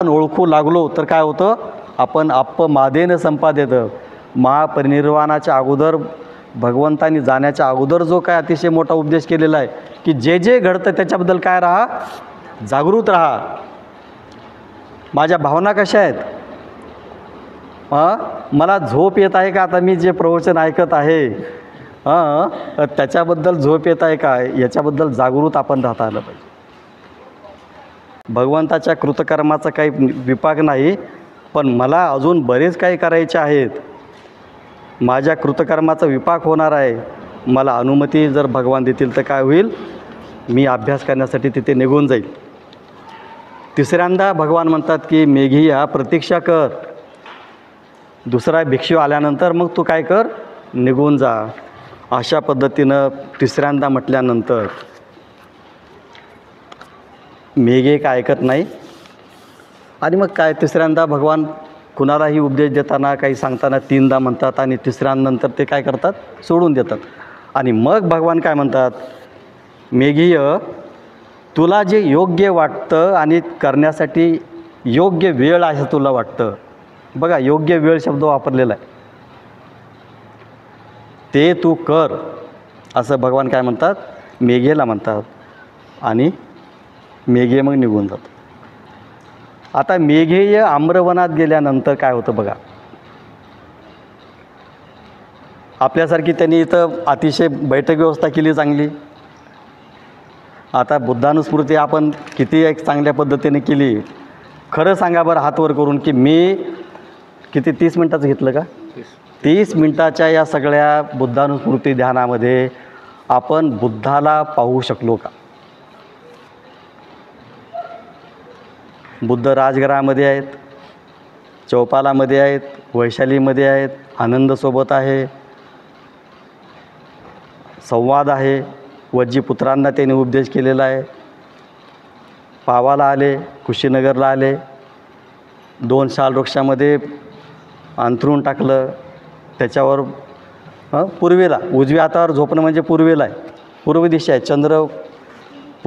आपण ओळखू लागलो तर काय होतं, आपण अपमादेन संपादित, महापरिनिर्वाणाच्या अगोदर भगवंतानी जाण्याच्या अगोदर जो काय अतिशय मोठा उपदेश केलेला आहे की जे जे घडतं त्याच्याबद्दल काय राहा, जागृत राहा. माझ्या भावना कशा आहेत, मला झोप येत आहे का, आता मी जे प्रवचन ऐकत आहे त्याच्याबद्दल झोप येत आहे का, याच्याबद्दल जागृत आपण राहता आलं पाहिजे. भगवंताच्या कृतकर्माचा काही विपाक नाही, पण मला अजून बरेच काही करायचे आहेत, माझ्या कृतकर्माचा विपाक होणार आहे, मला अनुमती जर भगवान देतील तर काय होईल, मी अभ्यास करण्यासाठी तिथे निघून जाईल. तिसऱ्यांदा भगवान म्हणतात की मेघिया प्रतीक्षा कर, दुसरा भिक्षू आल्यानंतर मग तू काय कर, निघून जा. अशा पद्धतीनं तिसऱ्यांदा म्हटल्यानंतर मेघे काय ऐकत नाही. आणि मग काय तिसऱ्यांदा भगवान कुणालाही उपदेश देताना काही सांगताना तीनदा म्हणतात आणि तिसऱ्यानंतर ते काय करतात, सोडून देतात. आणि मग भगवान काय म्हणतात, मेघीय तुला जे योग्य वाटतं आणि करण्यासाठी योग्य वेळ आहे तुला वाटतं, बघा योग्य वेळ शब्द वापरलेला आहे, ते तू कर असं भगवान काय म्हणतात, मेघेला म्हणतात. आणि मेघे मग निघून जातो. आता मेघेय आम्रवनात गेल्यानंतर काय होतं बघा, आपल्यासारखी त्यांनी इथं अतिशय बैठक व्यवस्था केली चांगली. आता बुद्धानुस्मृती आपण किती एक चांगल्या पद्धतीने केली, खरं सांगा बरं हात वर करून की मी किती 30 मिनटाचं घेतलं का, 30 मिनटाच्या या सगळ्या बुद्धानुस्मृती ध्यानामध्ये आपण बुद्धाला पाहू शकलो का. बुद्ध राजघरामध्ये आहेत, चौपालामध्ये आहेत, वैशालीमध्ये आहेत, आनंदसोबत आहे, संवाद आहे, वज्जीपुत्रांना त्यांनी उपदेश केलेला आहे, पावाला आले, कुशीनगरला आले, 2 शाल वृक्षामध्ये अंथरून टाकलं, त्याच्यावर पूर्वेला उजव्या हातावर झोपणं म्हणजे पूर्वेला आहे, पूर्व दिशा आहे, चंद्र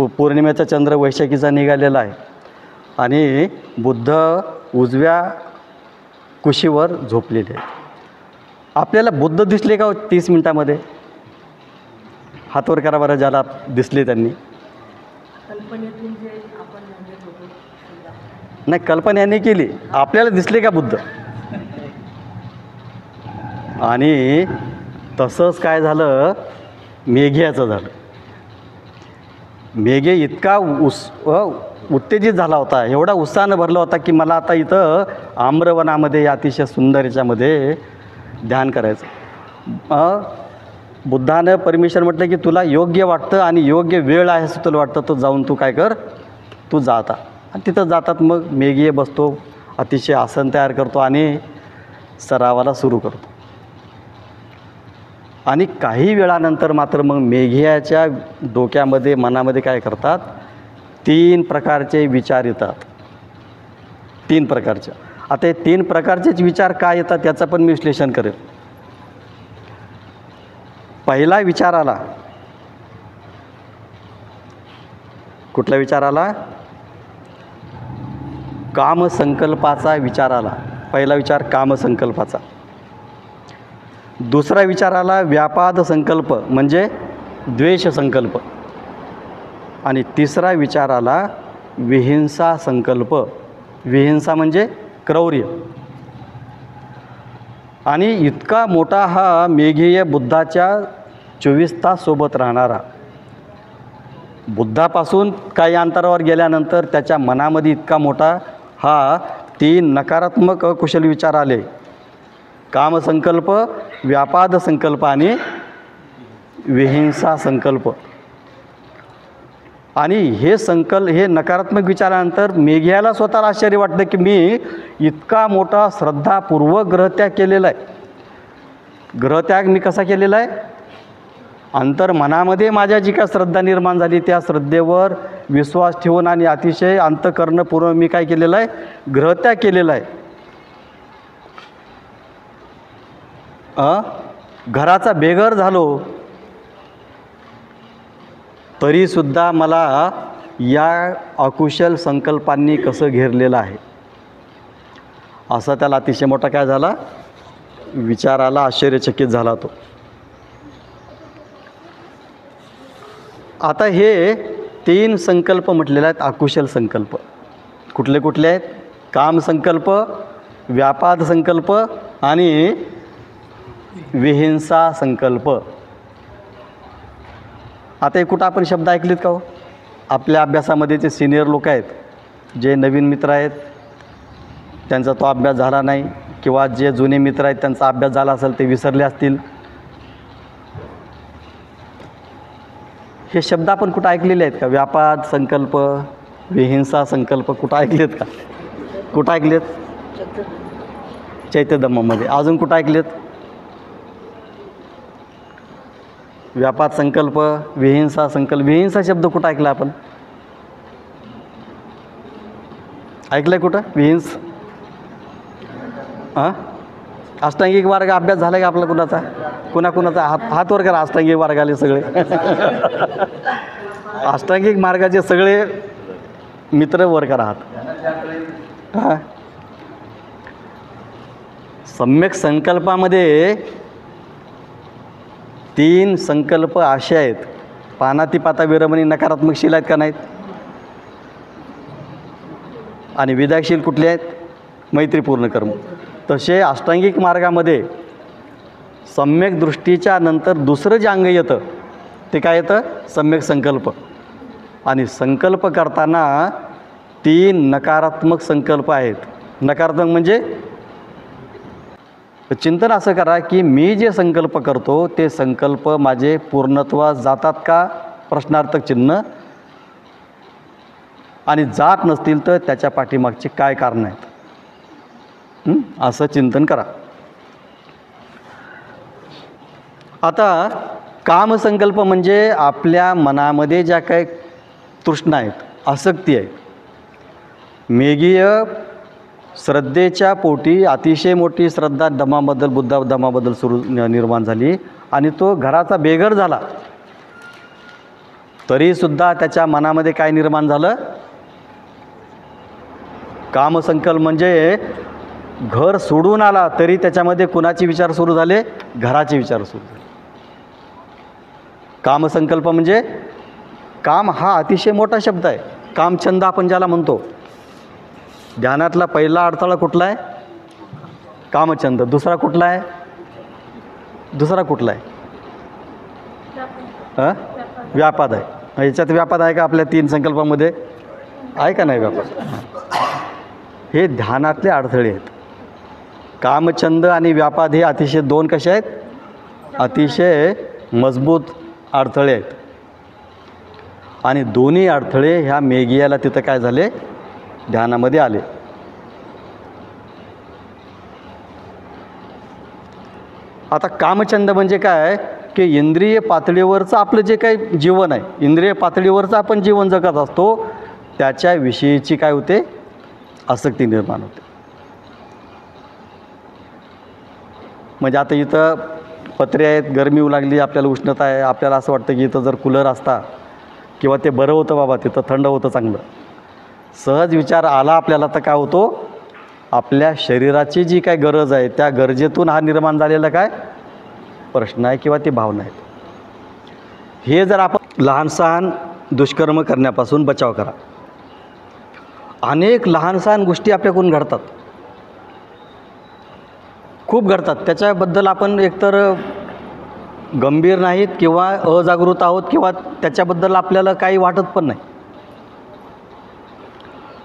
पौर्णिमेचा चंद्र वैशाखीचा निघालेला आहे आणि बुद्ध उजव्या कुशीवर झोपलेले आहे. आपल्याला बुद्ध दिसले का 30 मिनटामध्ये, हातवर करा बरं ज्याला दिसले त्यांनी. नाही कल्पनेने केली, आपल्याला दिसले का बुद्ध. आणि तसंच काय झालं, मेघ्याचं झालं. मेघे इतका उत्तेजित झाला होता, एवढा उत्साहानं भरला होता की मला आता इथं आम्रवनामध्ये अतिशय सुंदर याच्यामध्ये ध्यान करायचं. बुद्धानं परमेश्वर म्हटलं की तुला योग्य वाटतं आणि योग्य वेळ आहे असं तुला वाटतं, तो जाऊन तू काय कर, तू जाता. आणि तिथं जातात मग मेघे बसतो, अतिशय आसन तयार करतो आणि सरावाला सुरू करतो. आणि काही वेळानंतर मात्र मग मेघ्याच्या डोक्यामध्ये मनामध्ये काय करतात, 3 प्रकारचे विचार येतात. 3 प्रकारचे. आता हे 3 प्रकारचेच विचार काय येतात याचं पण मी विश्लेषण करेन. पहिला विचार आला, कुठला विचार आला, कामसंकल्पाचा विचार आला. पहिला विचार कामसंकल्पाचा. दुसरा विचार आला व्यापाद संकल्प म्हणजे द्वेष संकल्प. आणि तिसरा विचार आला विहिंसा संकल्प. विहिंसा म्हणजे क्रौर्य. आणि इतका मोठा हा मेघेय बुद्धाच्या 24 तास सोबत राहणारा, बुद्धापासून काही अंतरावर गेल्यानंतर त्याच्या मनामध्ये इतका मोठा हा 3 नकारात्मक अकुशल विचार आले, कामसंकल्प, व्यापाद संकल्प आणि विहिंसा संकल्प. आणि हे नकारात्मक विचारानंतर मेघ्याला स्वतःला आश्चर्य वाटतं की मी इतका मोठा श्रद्धापूर्वक ग्रहत्याग केलेला आहे. ग्रहत्याग मी कसा केलेला आहे, अंतर्मनामध्ये माझ्या जी काय श्रद्धा निर्माण झाली त्या श्रद्धेवर विश्वास ठेवून आणि अतिशय अंतःकरणपूर्वक मी काय केलेलं आहे, ग्रहत्याग केलेला आहे. घराचा बेघर झालो तरीसुद्धा मला या अकुशल संकल्पांनी कसं घेरलेलं आहे. असा त्याला अतिशय मोठा काय झाला, विचाराला आश्चर्यचकित झाला तो. आता हे 3 संकल्प म्हटलेले आहेत अकुशल संकल्प. कुठले कुठले आहेत? काम संकल्प, व्यापाद संकल्प आणि विहिंसा संकल्प. आता हे कुठं आपण शब्द ऐकलेत का हो? आपल्या अभ्यासामध्ये जे सिनियर लोक आहेत, जे नवीन मित्र आहेत त्यांचा तो अभ्यास झाला नाही, किंवा जे जुने मित्र आहेत त्यांचा अभ्यास झाला असेल ते विसरले असतील. हे शब्द आपण कुठं ऐकलेले आहेत का? व्यापाद संकल्प, विहिंसा संकल्प कुठं ऐकलेत का? कुठं ऐकलेत? चैत्यधम्मामध्ये. अजून कुठं ऐकलेत? व्यापाद संकल्प, विहिंसा संकल्प. विहिंसा शब्द कुठं ऐकला आपण? ऐकलं आहे कुठं विहिंस? हां, अष्टांगिक मार्ग अभ्यास झाला का आपला कुणाचा? कुणाकुणाचा हात वर करा. अष्टांगिक मार्गाले सगळे अष्टांगिक मार्गाचे सगळे मित्र वर करा हात. हां, सम्यक संकल्पामध्ये 3 संकल्प असे आहेत. पानातिपाता विरमणी नकारात्मकशील आहेत का नाहीत? आणि विधायकशील कुठले आहेत? मैत्रीपूर्ण कर्म. तसे अष्टांगिक मार्गामध्ये सम्यक दृष्टीच्या नंतर दुसरं जे अंग येतं ते काय येतं? सम्यक संकल्प. आणि संकल्प करताना 3 नकारात्मक संकल्प आहेत. नकारात्मक म्हणजे चिंतन असं करा की मी जे संकल्प करतो ते संकल्प माझे पूर्णत्वास जातात का? प्रश्नार्थक चिन्ह. आणि जात नसतील तर त्याच्या पाठीमागचे काय कारण आहेत, असं चिंतन करा. आता कामसंकल्प म्हणजे आपल्या मनामध्ये ज्या काही तृष्णा आहेत, आसक्ती आहे, मेघीय श्रद्धेच्या पोटी अतिशय मोठी श्रद्धा धम्माबद्दल, बुद्ध धम्माबद्दल निर्माण झाली आणि तो घराचा बेघर झाला, तरीसुद्धा त्याच्या मनामध्ये काय निर्माण झालं? कामसंकल्प. म्हणजे घर सोडून आला तरी त्याच्यामध्ये कुणाचे विचार सुरू झाले? घराचे विचार सुरू झाले. कामसंकल्प म्हणजे काम हा अतिशय मोठा शब्द आहे. कामछंद आपण ज्याला म्हणतो. ध्यानातला पहिला अडथळा कुठला आहे? कामछंद. दुसरा कुठला आहे? दुसरा कुठला आहे? व्यापाद आहे. याच्यात व्यापाद आहे का आपल्या 3 संकल्पामध्ये? आहे का नाही व्यापाद? हे ध्यानातले अडथळे आहेत. कामछंद आणि व्यापाद हे अतिशय 2 कसे आहेत? अतिशय मजबूत अडथळे आहेत. आणि दोन्ही अडथळे ह्या मेघियाला तिथं काय झाले? ध्यानामध्ये आले. आता कामछंद म्हणजे काय की इंद्रिय पातळीवरचं आपलं जे काही जीवन आहे, इंद्रिय पातळीवरचं आपण जीवन जगत असतो त्याच्याविषयीची काय होते? आसक्ती निर्माण होते. म्हणजे आता इथं पत्रे आहेत, गरमी येऊ लागली, आपल्याला उष्णता आहे, आपल्याला असं वाटतं की इथं जर कूलर असता किंवा ते बरं होतं बाबा, तिथं थंड होतं चांगलं. सहज विचार आला आपल्याला तर काय होतो? आपल्या शरीराची जी काय गरज आहे त्या गरजेतून हा निर्माण झालेला काय प्रश्न आहे किंवा ती भावना आहे. हे जर आपण लहान सहान दुष्कर्म करण्यापासून बचाव करा. अनेक लहान सहान गोष्टी आपल्याकडून घडतात, खूप घडतात. त्याच्याबद्दल आपण एकतर गंभीर नाहीत किंवा अजागृत आहोत किंवा त्याच्याबद्दल आपल्याला काही वाटत पण नाही.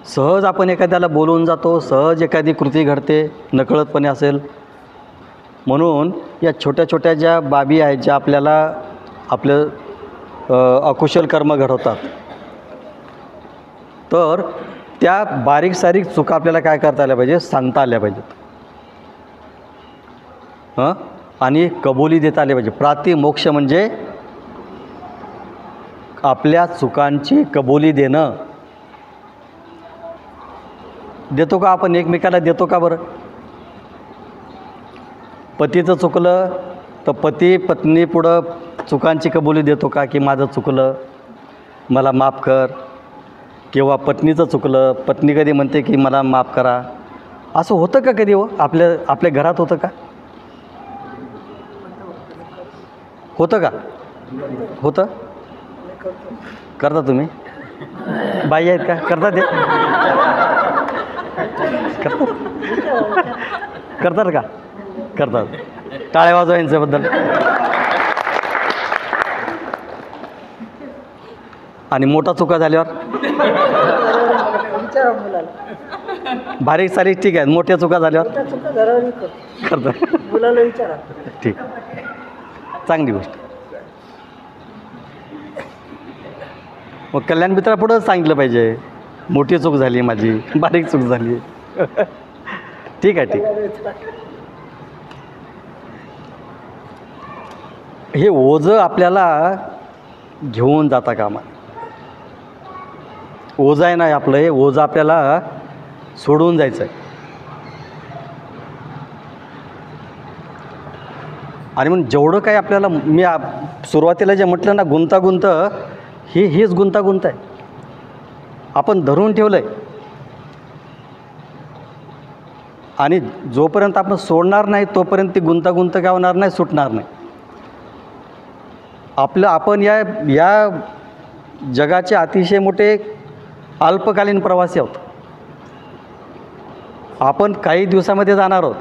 सहज आपण एखाद्याला बोलून जातो, सहज एखादी कृती घडते, नकळतपणे असेल. म्हणून या छोट्या छोट्या ज्या बाबी आहेत ज्या आपल्याला आपलं अकुशल कर्म घडवतात, तर त्या बारीक सारीक चुका आपल्याला काय करता आल्या पाहिजे? सांगता आल्या पाहिजेत. आणि कबुली देता आले पाहिजे. प्रातिमोक्ष म्हणजे आपल्या चुकांची कबुली देणं. देतो का आपण? एकमेकाला देतो का बरं? पतीचं चुकलं तर पती पत्नी पुढं चुकांची कबुली देतो का की माझं चुकलं, मला माफ कर? किंवा पत्नीचं चुकलं, पत्नी कधी म्हणते की मला माफ करा. असं होतं का कधी हो? आपल्या घरात होतं का? होतं का? होतं? करता तुम्ही? बाई आहेत का? करता ते? करतात का? करतात. टाळ्या वाजवा यांच्याबद्दल. आणि मोठा चुका झाल्यावर बारीक सारीक ठीक आहे, मोठ्या चुका झाल्यावर करतात. मुलाला विचारा. ठीक, चांगली गोष्ट. मग कल्याण मित्रापुढं सांगितलं पाहिजे, मोठी चूक झाली माझी, बारीक चूक झाली. ठीक आहे, ठीक. हे ओझं आपल्याला घेऊन जाता कामा. ओझं आहे ना आपलं, हे ओझं आपल्याला सोडून जायचं आहे. आणि म्हणून जेवढं काही आपल्याला, मी सुरुवातीला जे म्हटलं ना, गुंतागुंत, हीच गुंतागुंत आहे. आपण धरून ठेवलं आहे. आणि जोपर्यंत आपण सोडणार नाही तोपर्यंत ती गुंतागुंत काय होणार नाही, सुटणार नाही. आपण या जगाचे अतिशय मोठे अल्पकालीन प्रवासी आहोत. आपण काही दिवसामध्ये जाणार आहोत,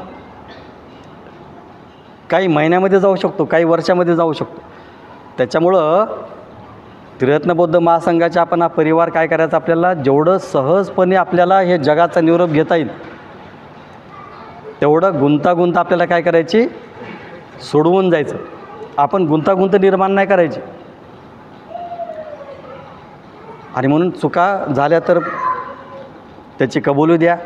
काही महिन्यामध्ये जाऊ शकतो, काही वर्षामध्ये जाऊ शकतो. त्याच्यामुळं त्रिरत्न बौद्ध महासंघाचा आपण हा परिवार काय करायचा, आपल्याला जेवढं सहजपणे आपल्याला हे जगाचा निरोप घेता येईल तेवढं गुंतागुंत आपल्याला काय करायची, सोडवून जायचं. आपण गुंतागुंत निर्माण नाही करायची. आणि म्हणून चुका झाल्या तर त्याची कबुली द्या.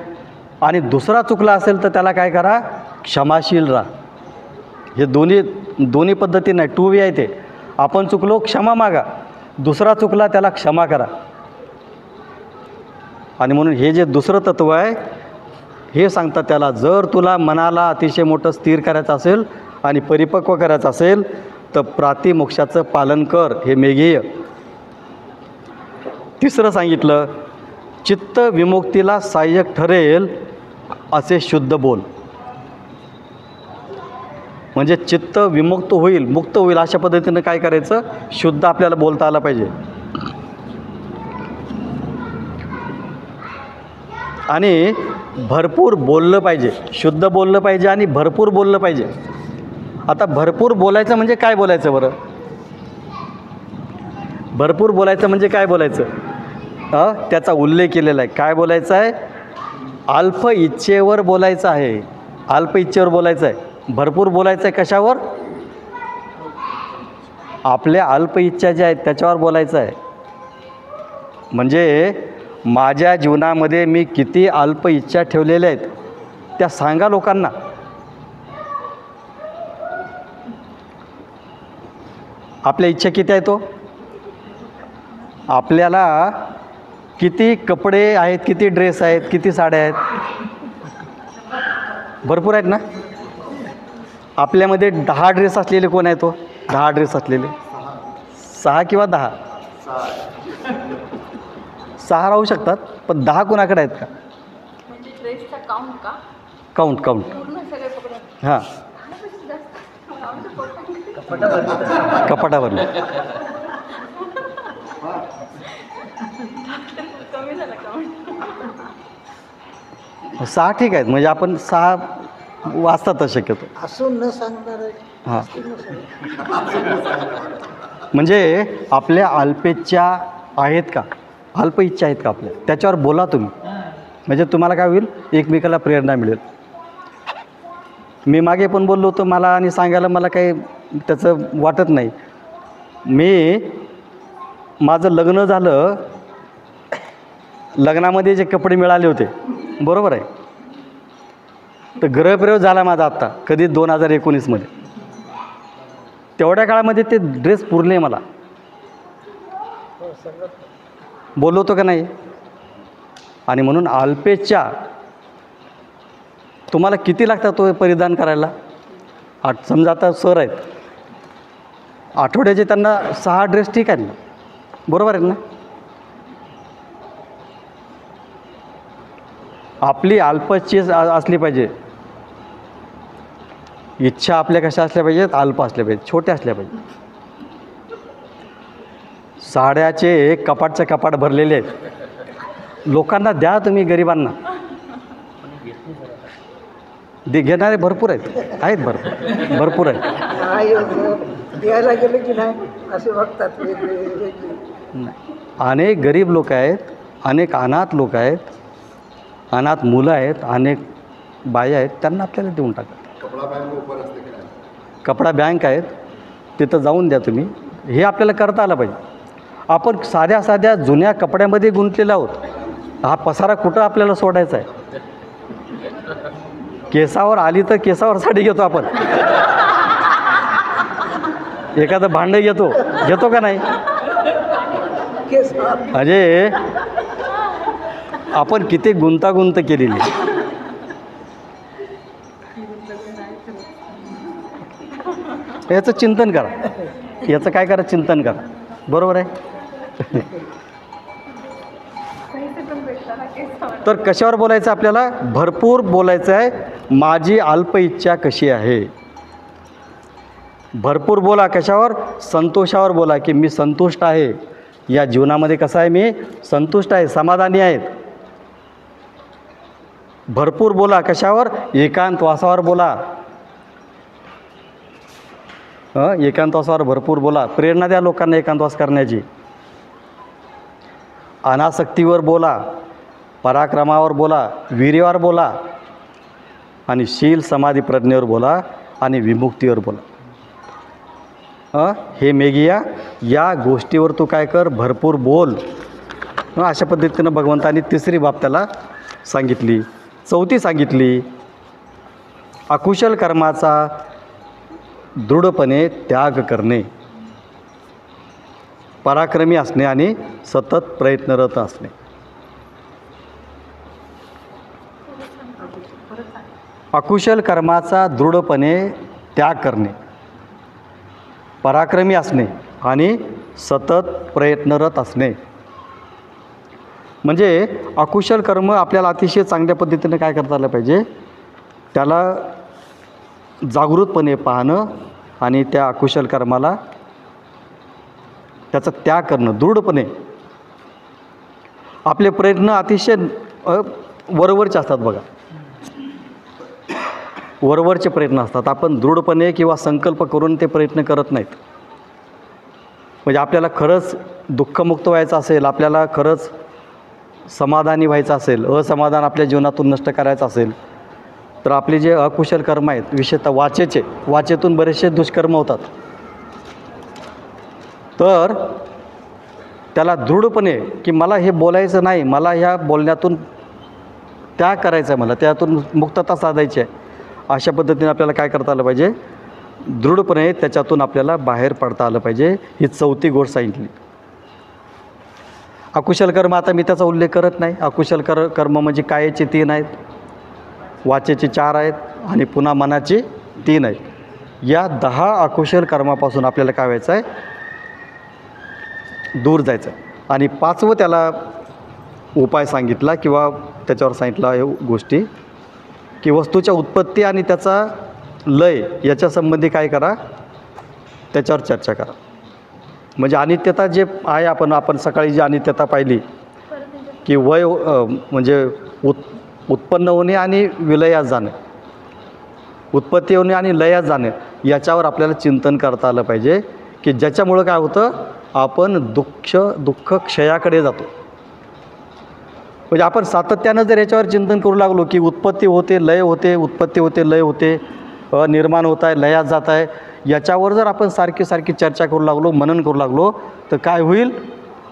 आणि दुसरा चुकला असेल तर त्याला काय करा, क्षमाशील राहा. हे दोन्ही पद्धती नाही, 2 वे आहे ते. आपण चुकलो, क्षमा मागा. दुसरा चुकला, त्याला क्षमा करा. आणि म्हणून हे जे दुसरं तत्त्व आहे हे सांगतात त्याला, जर तुला मनाला अतिशय मोठं स्थिर करायचं असेल आणि परिपक्व करायचं असेल तर प्रातिमोक्षाचं पालन कर, हे मेघेय. तिसरं सांगितलं, चित्त विमुक्तीला सहाय्यक ठरेल असे शुद्ध बोल. म्हणजे चित्त विमुक्त होईल, मुक्त होईल अशा पद्धतीनं काय करायचं, शुद्ध आपल्याला बोलता आलं पाहिजे. आणि भरपूर बोललं पाहिजे, शुद्ध बोललं पाहिजे आणि भरपूर बोललं पाहिजे. आता भरपूर बोलायचं म्हणजे काय बोलायचं बरं? भरपूर बोलायचं म्हणजे काय बोलायचं? त्याचा उल्लेख केलेला आहे. काय बोलायचं आहे? अल्प इच्छेवर बोलायचं आहे. अल्प इच्छेवर बोलायचं आहे. भरपूर बोलायचं आहे कशावर? आपल्या अल्प इच्छा ज्या आहेत त्याच्यावर बोलायचं आहे. म्हणजे माझ्या जीवनामध्ये मी किती अल्प इच्छा ठेवलेल्या आहेत त्या सांगा लोकांना. आपल्या इच्छा किती आहेत तो? आपल्याला किती कपडे आहेत, किती ड्रेस आहेत, किती साड्या आहेत? भरपूर आहेत ना. आपल्यामध्ये 10 ड्रेस असलेले कोण आहे तो? 10 ड्रेस असलेले 6 किंवा 10? 6 राहू शकतात, पण 10 कोणाकडे आहेत का? काउंट हां, कपाटावर 6 ठीक आहेत. म्हणजे आपण 6 वाचतातच शक्यतो. असून न सांगणार. हां, म्हणजे आपल्या अल्पेच्छा आहेत का, अल्प इच्छा आहेत का आपल्या, त्याच्यावर बोला तुम्ही. म्हणजे तुम्हाला काय होईल, एकमेकाला प्रेरणा मिळेल. मी मागे पण बोललो होतो, मला आणि सांगायला मला काही त्याचं वाटत नाही. माझं लग्न झालं, लग्नामध्ये जे कपडे मिळाले होते, बरोबर आहे, तर गृहप्रवेश झाला माझा आत्ता कधी 2019मध्ये. तेवढ्या काळामध्ये ते ड्रेस पुरले मला. बोललो होतो का नाही? आणि म्हणून अल्पेच्छा तुम्हाला किती लागतात तो परिधान करायला? समजा आता सर आहेत, आठवड्याचे त्यांना 6 ड्रेस ठीक आहेत ना, बरोबर आहेत ना. आपली अल्पची असली पाहिजे. इच्छा आपल्या कशा असल्या पाहिजेत? अल्प असल्या पाहिजेत, छोट्या असल्या पाहिजेत. साड्याचे कपाटचे कपाट भरलेले आहेत. लोकांना द्या तुम्ही, गरिबांना घेणारे भरपूर आहेत भरपूर आहेत. द्यायला गेले की नाही असे बघतात वेगवेगळे. अनेक गरीब लोक आहेत, अनेक अनाथ लोक आहेत, अनाथ मुलं आहेत, अनेक बाया आहेत, त्यांना आपल्याला देऊन टाका. कपडा बँक आहेत, तिथं जाऊन द्या तुम्ही. हे आपल्याला करता आलं पाहिजे. आपण साध्या जुन्या कपड्यामध्ये गुंतलेलो आहोत. हा पसारा कुठं आपल्याला सोडायचा आहे? केसावर आली तर केसावर साडी घेतो आपण, एखादं भांडं घेतो का नाही? म्हणजे आपण किती गुंतागुंत केलेली. याचं चिंतन करा, याचं काय करा, चिंतन करा. बरोबर आहे. तर कशावर बोलायचं आपल्याला? भरपूर बोलायचं आहे. माझी अल्प इच्छा कशी आहे? भरपूर बोला. कशावर? संतोषावर बोला, की मी संतुष्ट आहे या जीवनामध्ये. कसं आहे? मी संतुष्ट आहे, समाधानी आहेत. भरपूर बोला. कशावर? एकांतवासावर बोला. एकांतवासावर भरपूर बोला. प्रेरणा द्या लोकांना एकांतवास करण्याची. अनासक्तीवर बोला, पराक्रमावर बोला, वीर्यावर बोला, आणि शील समाधी प्रज्ञेवर बोला, आणि विमुक्तीवर बोला. हे मेघिया, या गोष्टीवर तू काय कर? भरपूर बोल. अशा पद्धतीनं भगवंतांनी तिसरी बाब त्याला सांगितली. चौथी सांगितली, अकुशल कर्माचा दृढपणे त्याग करणे, पराक्रमी असणे आणि सतत प्रयत्नरत असणे. अकुशल कर्माचा दृढपणे त्याग करणे, पराक्रमी असणे आणि सतत प्रयत्नरत असणे. म्हणजे अकुशल कर्म आपल्याला अतिशय चांगल्या पद्धतीने काय करता आलं पाहिजे? त्याला जागृतपणे पाहणं आणि त्या अकुशल कर्माला त्याचा त्याग करणं दृढपणे. आपले प्रयत्न अतिशय वरवरचे असतात बघा, वरवरचे प्रयत्न असतात. आपण दृढपणे किंवा संकल्प करून ते प्रयत्न करत नाहीत. म्हणजे आपल्याला खरंच दुःखमुक्त व्हायचं असेल, आपल्याला खरंच समाधानी व्हायचं असेल, असमाधान आपल्या जीवनातून नष्ट करायचं असेल, तर आपले जे अकुशल कर्म आहेत, विशेषतः वाचेतून बरेचसे दुष्कर्म होतात. तर त्याला दृढपणे, की मला हे बोलायचं नाही, मला ह्या बोलण्यातून त्याग करायचा आहे, मला त्यातून मुक्तता साधायची आहे, अशा पद्धतीने आपल्याला काय करता आलं पाहिजे? दृढपणे त्याच्यातून आपल्याला बाहेर पडता आलं पाहिजे. ही चौथी गोष्ट सांगितली. अकुशल कर्म, आता मी त्याचा उल्लेख करत नाही. अकुशल कर्म म्हणजे कायेचे 3 आहेत, वाचेचे 4 आहेत, आणि पुन्हा मनाचे 3 आहेत. या 10 अकुशल कर्मापासून आपल्याला काय व्हायचं आहे? दूर जायचं आहे. आणि 5वं त्याला उपाय सांगितला किंवा त्याच्यावर सांगितला हे गोष्टी, की वस्तूच्या उत्पत्ती आणि त्याचा लय याच्या संबंधी काय करा? त्याच्यावर चर्चा करा. म्हणजे अनित्यता जे आहे, आपण सकाळी जी अनित्यता पाहिली, की वय म्हणजे उत्पन्न होणे आणि विलयात जाणे, उत्पत्ती होणे आणि लयात जाणे, याच्यावर आपल्याला चिंतन करता आलं पाहिजे, की ज्याच्यामुळं काय होतं? आपण दुःख क्षयाकडे जातो. म्हणजे आपण सातत्यानं जर याच्यावर चिंतन करू लागलो, की उत्पत्ती होते, लय होते, उत्पत्ती होते, लय होते, निर्माण होत आहे, लयात जात आहे, याच्यावर जर आपण सारखी चर्चा करू लागलो, मनन करू लागलो, तर काय होईल?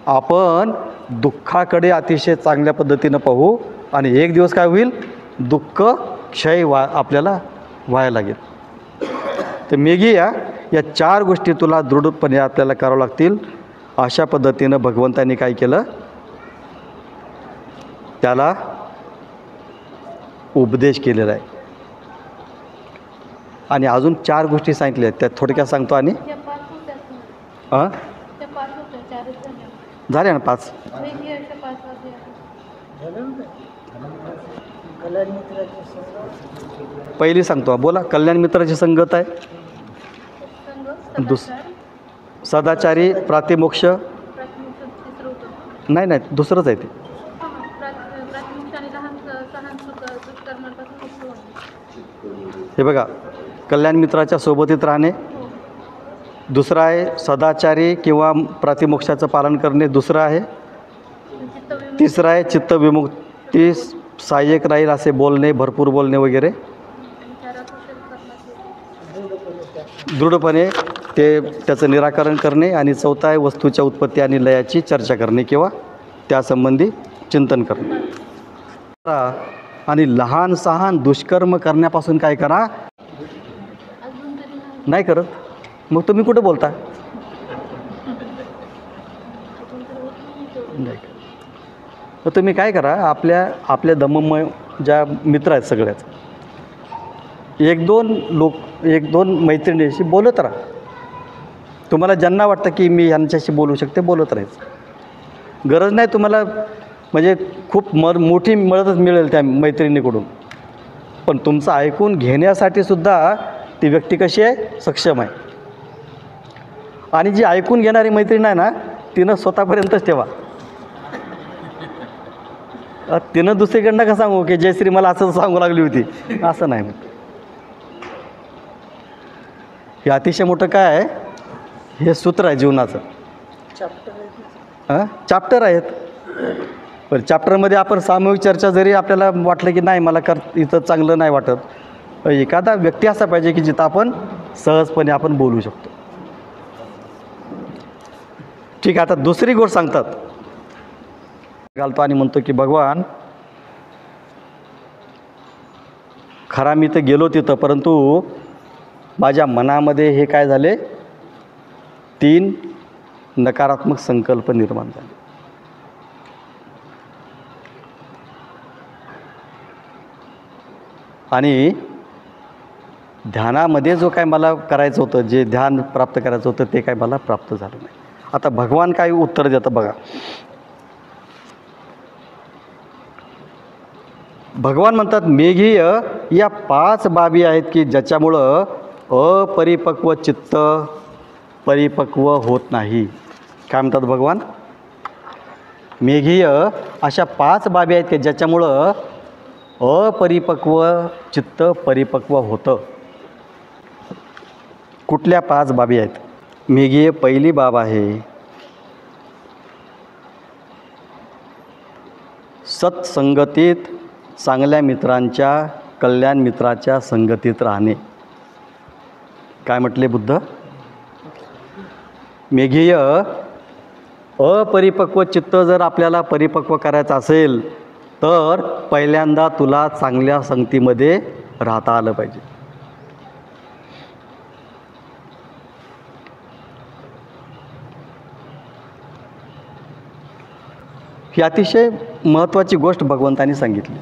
आपण दुःखाकडे अतिशय चांगल्या पद्धतीनं पाहू, आणि एक दिवस काय होईल? दुःख क्षय आपल्याला व्हायला लागेल. तर मेघी या 4 गोष्टी तुला दृढपणे आपल्याला करावं लागतील. अशा पद्धतीनं भगवंतांनी काय केलं? त्याला उपदेश केलेला आहे. आणि अजून 4 गोष्टी सांगितल्या आहेत, त्यात थोडक्यात सांगतो. आणि झाले ना 5? कल्याण मित्राची संघ पहिली सांगतो, बोला. कल्याण मित्राची संगत आहे. सदाचारी प्रातिमोक्ष. नाही नाही, दुसरंच आहे ते. हे बघा, कल्याण मित्राच्या सोबतीत राहणे. दुसरं आहे सदाचारी किंवा प्रातिमोक्षाचं पालन करणे. दुसरं आहे. तिसरं आहे चित्तविमुक्ती, सहाय्यक राहील असे बोलणे, भरपूर बोलणे वगैरे. दृढपणे त्याचं निराकरण करणे. आणि चौथा आहे वस्तूच्या उत्पत्ती आणि लयाची चर्चा करणे किंवा त्यासंबंधी चिंतन करणे. आणि लहान सहान दुष्कर्म करण्यापासून काय करा. नाही करत, मग तुम्ही कुठं बोलता. नाही. तर तुम्ही काय करा, आपल्या दममय ज्या मित्र आहेत सगळ्याच, एक दोन मैत्रिणीशी बोलत राहा. तुम्हाला ज्यांना वाटतं की मी यांच्याशी बोलू शकते, बोलत राहायचं. गरज नाही तुम्हाला म्हणजे खूप मोठी मदत मिळेल त्या मैत्रिणीकडून, पण तुमचं ऐकून घेण्यासाठी सुद्धा ती व्यक्ती कशी आहे, सक्षम आहे. आणि जी ऐकून घेणारी मैत्रीण आहे ना, तिनं स्वतःपर्यंतच ठेवा. तिनं दुसरीकडनं का सांगू की जयश्री मला असं सांगू लागली होती, असं नाही. हे अतिशय मोठं काय आहे, हे सूत्र आहे जीवनाचं. चॅप्टर आहेत. पण चॅप्टरमध्ये आपण सामूहिक चर्चा जरी आपल्याला वाटलं की नाही मला इथं चांगलं नाही वाटत, एखादा व्यक्ती असा पाहिजे की जिथं आपण सहजपणे आपण बोलू शकतो. ठीक आहे. आता दुसरी गोष्ट सांगतात, घालतो आणि म्हणतो की भगवान, खरा मी तर गेलो तिथं, परंतु माझ्या मनामध्ये हे काय झाले, 3 नकारात्मक संकल्प निर्माण झाले. आणि ध्यानामध्ये जो काय मला करायचं होतं, जे ध्यान प्राप्त करायचं होतं, ते काय मला प्राप्त झालं नाही. आता भगवान काय उत्तर देतं बघा. भगवान म्हणतात, मेघीय या 5 बाबी आहेत की ज्याच्यामुळं अपरिपक्व चित्त परिपक्व होत नाही. काय म्हणतात भगवान, मेघीय अशा 5 बाबी आहेत की ज्याच्यामुळं अपरिपक्व चित्त परिपक्व होतं. कुठल्या 5 बाबी आहेत. मेघीय पहिली बाब आहे सत्संगतीत, चांगल्या मित्रांच्या, कल्याण मित्राच्या संगतीत राहणे. काय म्हटले बुद्ध, मेघीय अपरिपक्व चित्त जर आपल्याला परिपक्व करायचं असेल तर पहिल्यांदा तुला चांगल्या संगतीमध्ये राहता आलं पाहिजे. ही अतिशय महत्त्वाची गोष्ट भगवंतांनी सांगितली.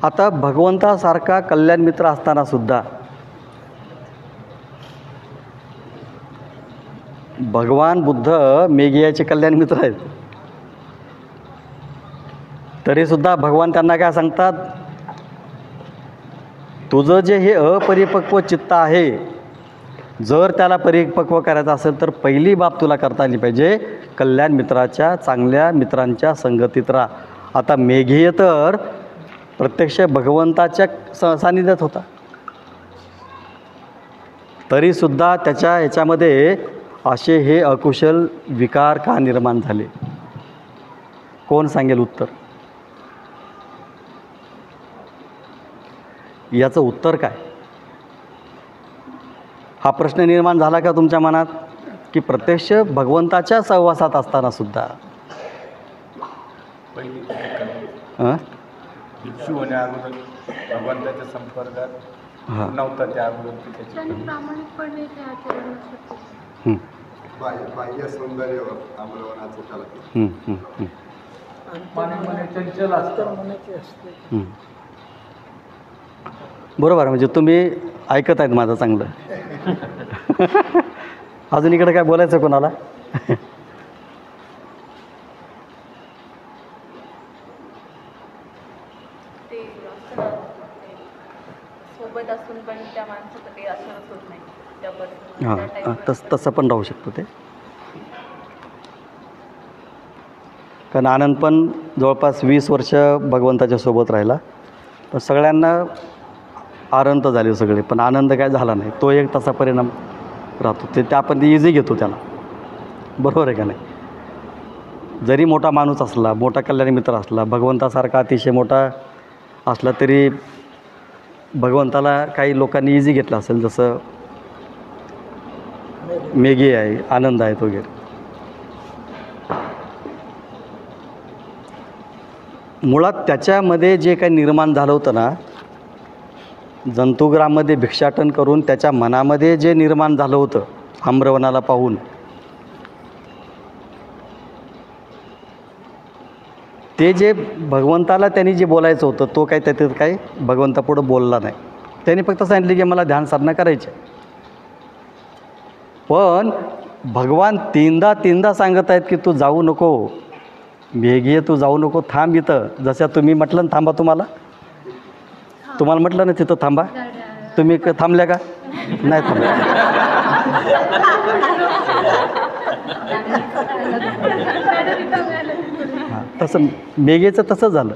आता भगवंतासारखा कल्याण मित्र असताना सुद्धा भगवान बुद्ध मेघियाचे कल्याण मित्र आहेत, तरीसुद्धा भगवान त्यांना काय सांगतात, तुझं जे हे अपरिपक्व चित्त आहे, जर त्याला परिपक्व करायचं असेल तर पहिली बाब तुला करता आली पाहिजे, कल्याण मित्राच्या, चांगल्या मित्रांच्या संगतीत राहा. आता मेघीय तर प्रत्यक्ष भगवंताच्या सानिध्यात होता, तरीसुद्धा त्याच्या ह्याच्यामध्ये असे हे अकुशल विकार का निर्माण झाले. कोण सांगेल उत्तर. याचं उत्तर काय. हा प्रश्न निर्माण झाला का तुमच्या मनात, की प्रत्यक्ष भगवंताच्या सहवासात असताना सुद्धा भिक्षू होण्या अगोदर भगवंताच्या संपर्कात नव्हता, त्या अगोदर प्रामाणिकपणे बाह्य सौंदर्य अमलवनाचं त्याला चंचल असतं. बरोबर, म्हणजे तुम्ही ऐकत आहेत माझं चांगलं. अजून इकडे काय बोलायचं कोणाला? ते असं सोबत असून पण त्या माणसाचं काही असरच होत नाही त्या person हां त्या हां, टाईपवर. तसं पण राहू शकतं ते. कारण आनंद पण जवळपास 20 वर्ष भगवंताच्या सोबत राहिला, पण सगळ्यांना आरंत झाले सगळे, पण आनंद काय झाला नाही. तो एक तसा परिणाम राहतो. ते आपण इझी घेतो त्याला, बरोबर आहे का नाही? जरी मोठा माणूस असला, मोठा कल्याणी मित्र असला, भगवंतासारखा अतिशय मोठा असला तरी भगवंताला काही लोकांनी इझी घेतलं असेल, जसं मेघी आहे, आनंद आहेत वगैरे. मुळात त्याच्यामध्ये जे काही निर्माण झालं होतं ना, जंतुग्राममध्ये भिक्षाटन करून त्याच्या मनामध्ये जे निर्माण झालं होतं आम्रवनाला पाहून, ते जे भगवंताला त्यांनी जे बोलायचं होतं तो काही त्याच्यात काही भगवंतापुढं बोलला नाही. त्यांनी फक्त सांगितले की मला ध्यान साधना करायची. पण भगवान तीनदा सांगत आहेत की तू जाऊ नको, मेघे तू जाऊ नको, थांब इथं. जसं तुम्ही म्हटलं ना थांबा, तुम्हाला म्हटलं ना तिथं थांबा, तुम्ही थांबल्या का? नाही थांबल्या. हां, तसं मेघेचं तसं झालं.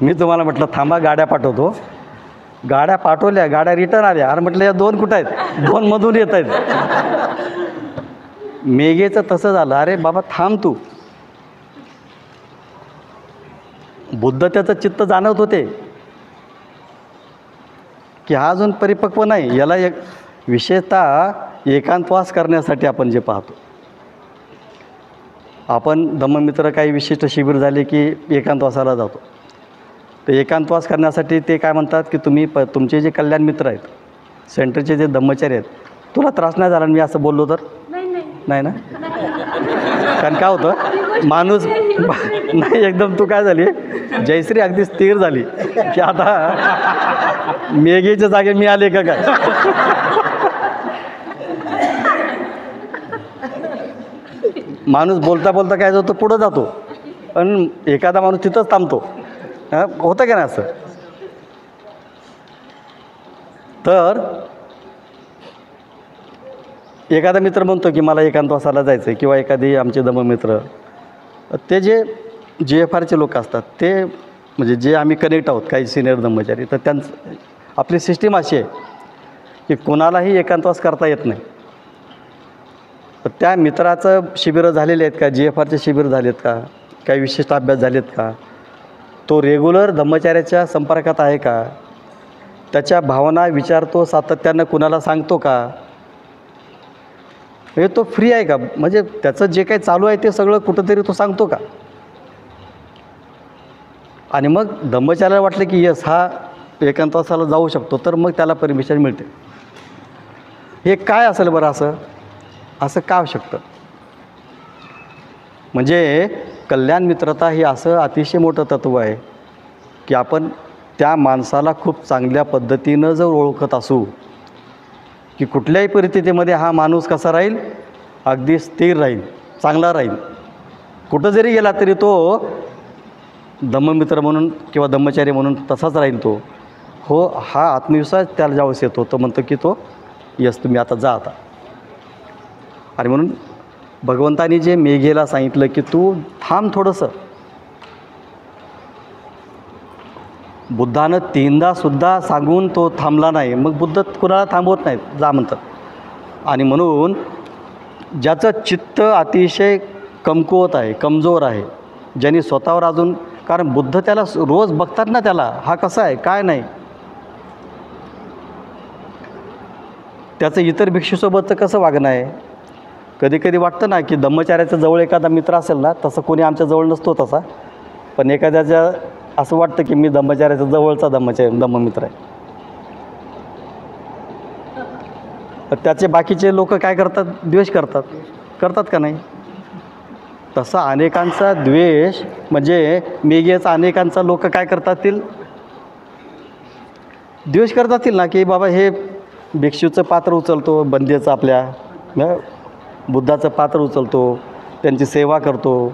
मी तुम्हाला म्हटलं थांबा, गाड्या पाठवतो. गाड्या पाठवल्या, गाड्या रिटर्न आल्या. अरे म्हटलं या 2 कुठं आहेत? 2 मधून येत आहेत. मेघेचं तसं झालं. अरे बाबा थांब तू. बुद्ध त्याचं चित्त जाणवत होते की हा अजून परिपक्व नाही. याला एक विशेषतः एकांतवास करण्यासाठी आपण जे पाहतो, आपण धम्ममित्र काही विशिष्ट शिबिर झाले की एकांतवासाला जातो. तर एकांतवास करण्यासाठी ते काय म्हणतात की तुम्ही तुमचे जे कल्याण मित्र आहेत, सेंटरचे जे धम्मचारी आहेत, तुला त्रास नाही झाला मी असं बोललो तर? नाही ना. कारण काय होतं, माणूस नाही एकदम तू काय झाली, जयश्री अगदी स्थिर झाली की आता मेघेच्या जागे मी आले का काय. माणूस बोलता बोलता काय जातो, पुढं जातो, पण एखादा माणूस तिथंच थांबतो. होतं का नाही असं? तर एखादा मित्र म्हणतो की मला एकांतवासाला जायचं आहे, किंवा एखादी आमचे धम्ममित्र, ते जे GFRचे लोक असतात, ते म्हणजे जे आम्ही कनेक्ट आहोत काही सिनियर धम्मचारी, तर त्यांचं आपली सिस्टीम अशी आहे की कोणालाही एकांतवास करता येत नाही. तर त्या मित्राचं शिबिरं झालेले आहेत का, GFRचे शिबिर झालेत का, काही विशिष्ट अभ्यास झालेत का, तो रेग्युलर धम्मचार्याच्या संपर्कात आहे का, त्याच्या भावना विचारतो सातत्यानं, कुणाला सांगतो का, हे तो फ्री आहे का, म्हणजे त्याचं जे काही चालू आहे ते सगळं कुठंतरी तो सांगतो का. आणि मग धम्मचार्याला वाटलं की यस हा एकांतवासाला जाऊ शकतो, तर मग त्याला परमिशन मिळते. हे काय असेल बरं, असं का होऊ शकतं? म्हणजे कल्याण मित्रता हे असं अतिशय मोठं तत्त्व आहे की आपण त्या माणसाला खूप चांगल्या पद्धतीनं जर ओळखत असू की कुठल्याही परिस्थितीमध्ये हा माणूस कसा राहील, अगदी स्थिर राहील, चांगला राहील, कुठं जरी गेला तरी तो धम्ममित्र म्हणून किंवा धम्मचारी म्हणून तसाच राहील तो. हो, हा आत्मविश्वास त्याला ज्यावेळेस येतो तो म्हणतो की तो यस तुम्ही आता जा आता. आणि म्हणून भगवंतानी जे मेघेला सांगितलं की तू थांब थोडंसं, बुद्धानं 3दा सुद्धा सांगून तो थांबला नाही. मग बुद्ध कुणाला थांबवत नाहीत, जा म्हणतात. आणि म्हणून ज्याचं चित्त अतिशय कमकुवत आहे, कमजोर आहे, ज्यांनी स्वतःवर अजून, कारण बुद्ध त्याला रोज बघतात ना, त्याला हा कसा आहे काय नाही, त्याचं इतर भिक्षूसोबतचं कसं वागणं आहे. कधी कधी वाटतं ना की धम्मचार्याच्या जवळ एखादा मित्र असेल ना, तसं कोणी आमच्या जवळ नसतो तसा, पण एखाद्याच्या असं वाटतं की मी धम्मचार्याच्या जवळचा धम्ममित्र आहे. तर त्याचे बाकीचे लोक काय करतात, द्वेष करतात का नाही. तसा अनेकांचा द्वेष, म्हणजे मेघेचा अनेकांचा लोक काय करतात, द्वेष करत असतील ना की बाबा हे भिक्षूचं पात्र उचलतो, बंदीचं आपल्या बुद्धाचं पात्र उचलतो, त्यांची सेवा करतो,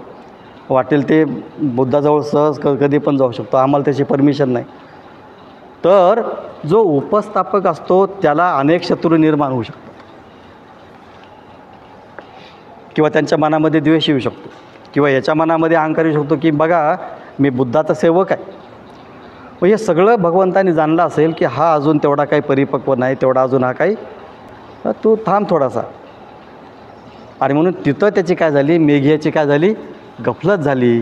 वाटेल ते बुद्धाजवळ सहज कधी पण जाऊ शकतो, आम्हाला त्याची परमिशन नाही. तर जो उपस्थापक असतो त्याला अनेक शत्रू निर्माण होऊ शकतात किंवा त्यांच्या मनामध्ये द्वेष येऊ शकतो किंवा याच्या मनामध्ये अहंकार येऊ शकतो की बघा मी बुद्धाचा सेवक आहे. मग हे सगळं भगवंतानी जाणलं असेल की हा अजून तेवढा काही परिपक्व नाही, तेवढा अजून हा काही, तू थांब थोडासा. आणि म्हणून तिथं त्याची काय झाली, मेघ्याची काय झाली, गफलत झाली.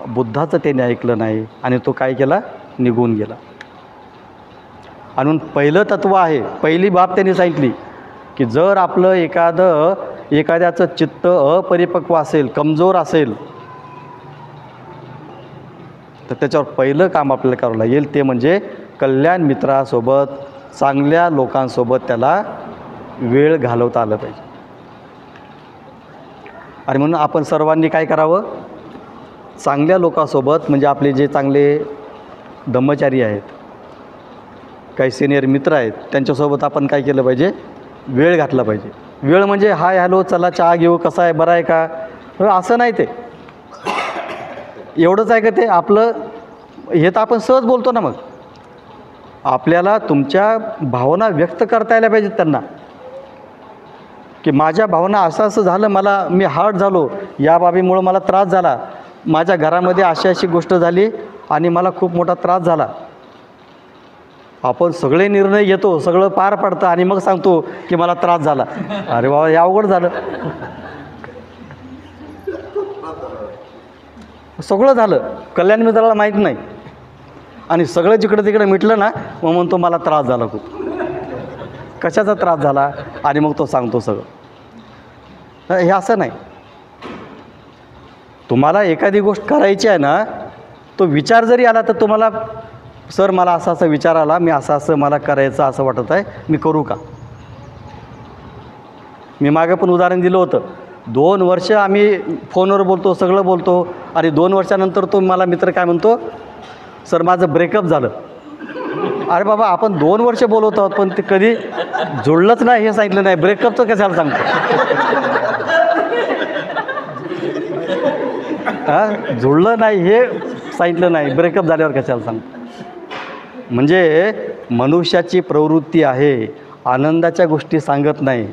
बुद्धाचं त्याने ऐकलं नाही आणि तो काय केला, निघून गेला. आणि म्हणून पहिलं तत्त्व आहे, पहिली बाब त्यांनी सांगितली की जर आपलं एखाद्याचं चित्त अपरिपक्व असेल, कमजोर असेल, तर त्याच्यावर पहिलं काम आपल्याला करावं लागेल ते म्हणजे कल्याण मित्रासोबत, चांगल्या लोकांसोबत त्याला वेळ घालवता आलं पाहिजे. आणि म्हणून आपण सर्वांनी काय करावं, चांगल्या लोकांसोबत म्हणजे आपले जे चांगले धम्मचारी आहेत, काही सिनियर मित्र आहेत, त्यांच्यासोबत आपण काय केलं पाहिजे, वेळ घातला पाहिजे. वेळ म्हणजे हाय हॅलो चला चहा घेऊ, कसा आहे, बरं आहे का, असं नाही. ते एवढंच आहे का ते आपलं, हे तर आपण सहज बोलतो ना. मग आपल्याला तुमच्या भावना व्यक्त करता यायला पाहिजेत त्यांना की माझ्या भावना असं असं झालं, मी हर्ट झालो, या बाबीमुळं मला त्रास झाला, माझ्या घरामध्ये अशी अशी गोष्ट झाली आणि मला खूप मोठा त्रास झाला. आपण सगळे निर्णय घेतो, सगळं पार पडतं आणि मग सांगतो की मला त्रास झाला. अरे बाबा हे अवघड झालं, सगळं झालं, कल्याण मित्राला माहीत नाही आणि सगळं जिकडं तिकडं मिटलं ना, मग म्हणतो मला त्रास झाला खूप. कशाचा त्रास झाला आणि मग तो सांगतो सगळं. हे असं नाही. तुम्हाला एखादी गोष्ट करायची आहे ना, तो विचार जरी आला तर तुम्हाला सर मला असा असा विचार आला, मी असं असं मला करायचं असं वाटत आहे, मी करू का. मी मागे पण उदाहरण दिलं होतं, 2 वर्ष आम्ही फोनवर बोलतो, सगळं बोलतो आणि 2 वर्षानंतर तो मला मित्र काय म्हणतो, सर माझं ब्रेकअप झालं. अरे बाबा आपण 2 वर्ष बोलवत आहोत पण ते कधी जुळलंच नाही हे सांगितलं नाही, ब्रेकअपचं कशाला सांगतो. हां, जुळलं नाही हे सांगितलं नाही, ब्रेकअप झाल्यावर कशाला सांगतो. म्हणजे मनुष्याची प्रवृत्ती आहे, आनंदाच्या गोष्टी सांगत नाही,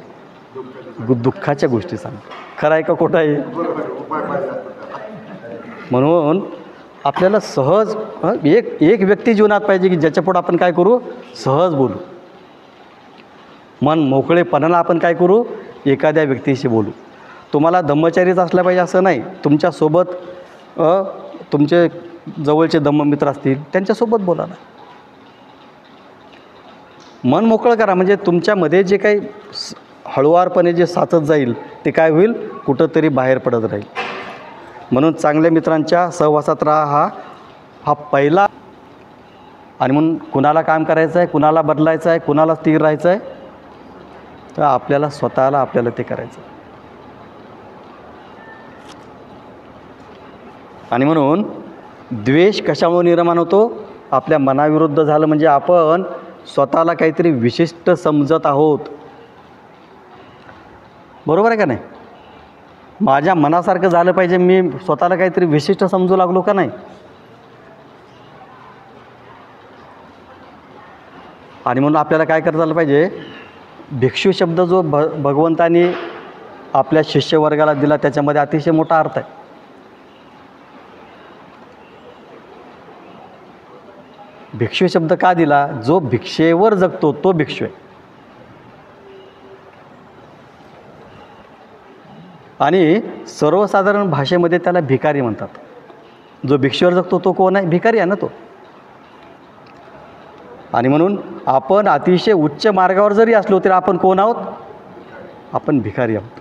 दुःखाच्या गोष्टी सांगतो. खरं आहे का खोटं आहे. म्हणून आपल्याला सहज एक व्यक्ती जीवनात पाहिजे की ज्याच्यापुढं आपण काय करू, सहज बोलू, मन मोकळेपणाला आपण काय करू, एखाद्या व्यक्तीशी बोलू. तुम्हाला धम्मचारीच असला पाहिजे असं नाही, तुमच्यासोबत तुमचे जवळचे धम्ममित्र असतील त्यांच्यासोबत बोला ना. मन मोकळं करा, म्हणजे तुमच्यामध्ये जे काही हळुवारपणे जे साचत जाईल ते काय होईल, कुठंतरी बाहेर पडत राहील. म्हणून चांगल्या मित्रांच्या सहवासात राहा, हा पहिला. आणि म्हणून कुणाला काम करायचं आहे, कुणाला बदलायचं आहे, कुणाला स्थिर राहायचं आहे, तर आपल्याला स्वतःला आपल्याला ते करायचं. आणि म्हणून द्वेष कशामुळे निर्माण होतो, आपल्या मनाविरुद्ध झालं म्हणजे आपण स्वतःला काहीतरी विशिष्ट समजत आहोत. बरोबर आहे का नाही. माझ्या मनासारखं झालं पाहिजे, मी स्वतःला काहीतरी विशिष्ट समजू लागलो का नाही. आणि म्हणून आपल्याला काय करता आलं पाहिजे, भिक्षू शब्द जो भगवंतानी आपल्या शिष्यवर्गाला दिला त्याच्यामध्ये अतिशय मोठा अर्थ आहे. भिक्षू शब्द का दिला, जो भिक्षेवर जगतो तो भिक्षू आहे. आणि सर्वसाधारण भाषेमध्ये त्याला भिकारी म्हणतात. जो भिक्षेवर जगतो तो कोण आहे, भिकारी आहे ना तो. आणि म्हणून आपण अतिशय उच्च मार्गावर जरी असलो तरी आपण कोण आहोत, आपण भिकारी आहोत.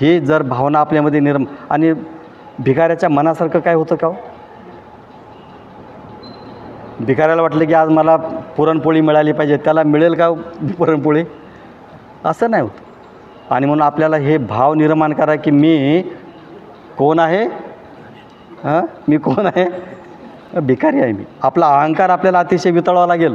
ही जर भावना आपल्यामध्ये आणि भिकाऱ्याच्या मनासारखं काय होतं का. भिकाऱ्याला वाटलं की आज मला पुरणपोळी मिळाली पाहिजे, त्याला मिळेल का पुरणपोळी, असं नाही होत. आणि म्हणून आपल्याला हे भाव निर्माण करा की मी कोण आहे, मी कोण आहे, भिकारी आहे मी. आपला अहंकार आपल्याला अतिशय वितळावा लागेल.